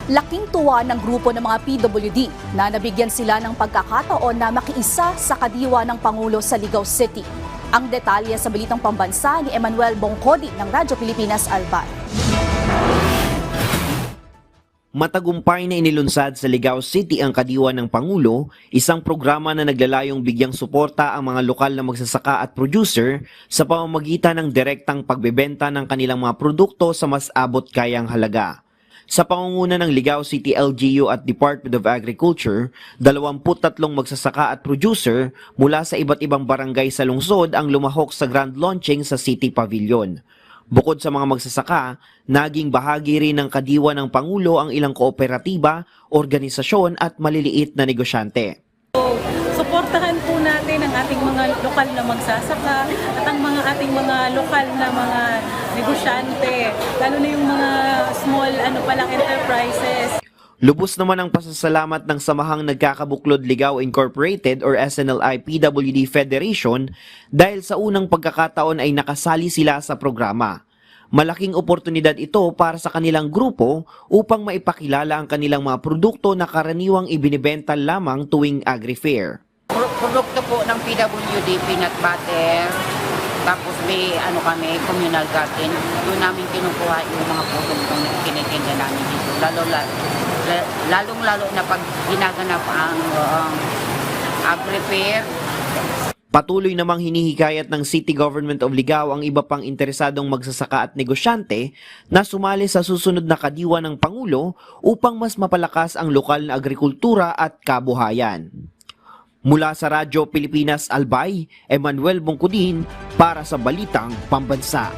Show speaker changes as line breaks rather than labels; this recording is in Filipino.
Laking tuwa ng grupo ng mga PWD na nabigyan sila ng pagkakataon na makiisa sa kadiwa ng Pangulo sa Ligao City. Ang detalye sa Balitang Pambansa ni Emmanuel Bongcodi ng Radyo Pilipinas Albay.
Matagumpay na inilunsad sa Ligao City ang kadiwa ng Pangulo, isang programa na naglalayong bigyang suporta ang mga lokal na magsasaka at producer sa pamamagitan ng direktang pagbebenta ng kanilang mga produkto sa mas abot kayang halaga. Sa pangunguna ng Ligao City LGU at Department of Agriculture, 23 magsasaka at producer mula sa iba't ibang barangay sa lungsod ang lumahok sa grand launching sa City Pavilion. Bukod sa mga magsasaka, naging bahagi rin ng kadiwa ng Pangulo ang ilang kooperatiba, organisasyon at maliliit na negosyante.
Suportahan po natin ang ating mga lokal na magsasaka at ang ating mga lokal na mga negosyante, lalo na yung mga small enterprises.
Lubos naman ang pasasalamat ng Samahang Nagkakabuklod Ligao Incorporated or SNLI PWD Federation dahil sa unang pagkakataon ay nakasali sila sa programa. Malaking oportunidad ito para sa kanilang grupo upang maipakilala ang kanilang mga produkto na karaniwang ibinibenta lamang tuwing agri-fair.
Produkto po ng PWD, peanut butter, tapos may communal garden. Doon namin kinukuha yung mga produktong kinitinda namin dito. Lalong-lalo na pag ginaganap ang agri-fair.
Patuloy namang hinihikayat ng City Government of Ligao ang iba pang interesadong magsasaka at negosyante na sumali sa susunod na kadiwa ng Pangulo upang mas mapalakas ang lokal na agrikultura at kabuhayan. Mula sa Radyo Pilipinas Albay, Emmanuel Bongcodi para sa Balitang Pambansa.